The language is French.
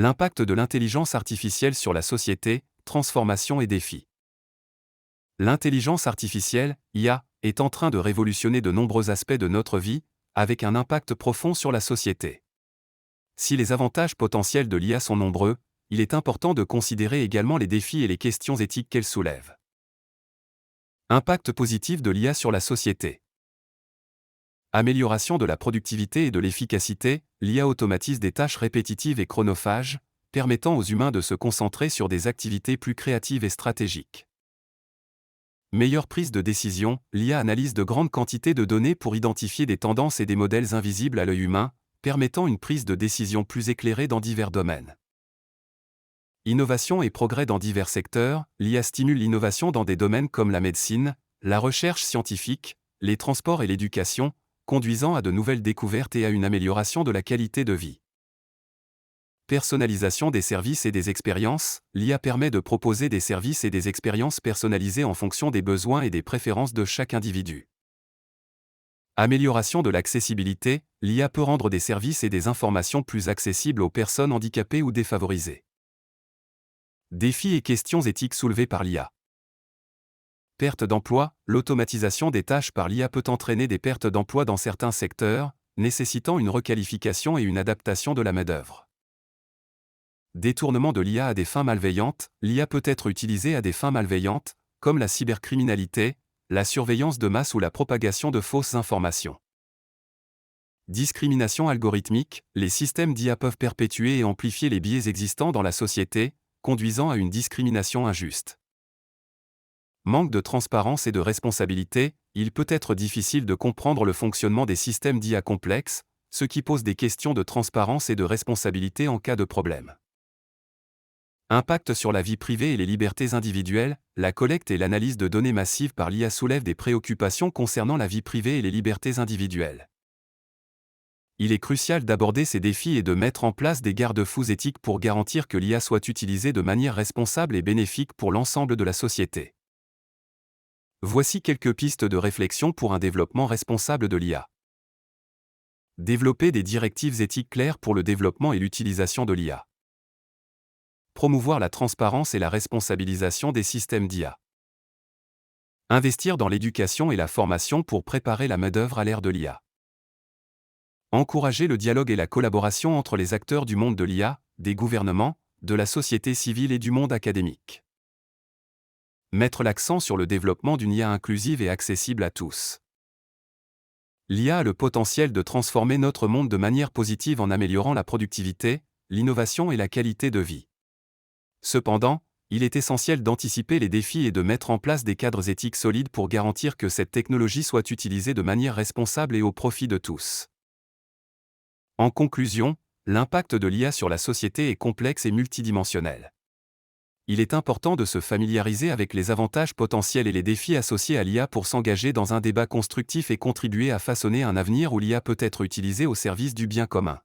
L'impact de l'intelligence artificielle sur la société, transformation et défis. L'intelligence artificielle, IA, est en train de révolutionner de nombreux aspects de notre vie, avec un impact profond sur la société. Si les avantages potentiels de l'IA sont nombreux, il est important de considérer également les défis et les questions éthiques qu'elle soulève. Impact positif de l'IA sur la société. Amélioration de la productivité et de l'efficacité, l'IA automatise des tâches répétitives et chronophages, permettant aux humains de se concentrer sur des activités plus créatives et stratégiques. Meilleure prise de décision, l'IA analyse de grandes quantités de données pour identifier des tendances et des modèles invisibles à l'œil humain, permettant une prise de décision plus éclairée dans divers domaines. Innovation et progrès dans divers secteurs, l'IA stimule l'innovation dans des domaines comme la médecine, la recherche scientifique, les transports et l'éducation, conduisant à de nouvelles découvertes et à une amélioration de la qualité de vie. Personnalisation des services et des expériences, l'IA permet de proposer des services et des expériences personnalisées en fonction des besoins et des préférences de chaque individu. Amélioration de l'accessibilité, l'IA peut rendre des services et des informations plus accessibles aux personnes handicapées ou défavorisées. Défis et questions éthiques soulevés par l'IA. Perte d'emploi, l'automatisation des tâches par l'IA peut entraîner des pertes d'emploi dans certains secteurs, nécessitant une requalification et une adaptation de la main-d'œuvre. Détournement de l'IA à des fins malveillantes, l'IA peut être utilisée à des fins malveillantes, comme la cybercriminalité, la surveillance de masse ou la propagation de fausses informations. Discrimination algorithmique, les systèmes d'IA peuvent perpétuer et amplifier les biais existants dans la société, conduisant à une discrimination injuste. Manque de transparence et de responsabilité, il peut être difficile de comprendre le fonctionnement des systèmes d'IA complexes, ce qui pose des questions de transparence et de responsabilité en cas de problème. Impact sur la vie privée et les libertés individuelles, la collecte et l'analyse de données massives par l'IA soulèvent des préoccupations concernant la vie privée et les libertés individuelles. Il est crucial d'aborder ces défis et de mettre en place des garde-fous éthiques pour garantir que l'IA soit utilisée de manière responsable et bénéfique pour l'ensemble de la société. Voici quelques pistes de réflexion pour un développement responsable de l'IA. Développer des directives éthiques claires pour le développement et l'utilisation de l'IA. Promouvoir la transparence et la responsabilisation des systèmes d'IA. Investir dans l'éducation et la formation pour préparer la main-d'œuvre à l'ère de l'IA. Encourager le dialogue et la collaboration entre les acteurs du monde de l'IA, des gouvernements, de la société civile et du monde académique. Mettre l'accent sur le développement d'une IA inclusive et accessible à tous. L'IA a le potentiel de transformer notre monde de manière positive en améliorant la productivité, l'innovation et la qualité de vie. Cependant, il est essentiel d'anticiper les défis et de mettre en place des cadres éthiques solides pour garantir que cette technologie soit utilisée de manière responsable et au profit de tous. En conclusion, l'impact de l'IA sur la société est complexe et multidimensionnel. Il est important de se familiariser avec les avantages potentiels et les défis associés à l'IA pour s'engager dans un débat constructif et contribuer à façonner un avenir où l'IA peut être utilisée au service du bien commun.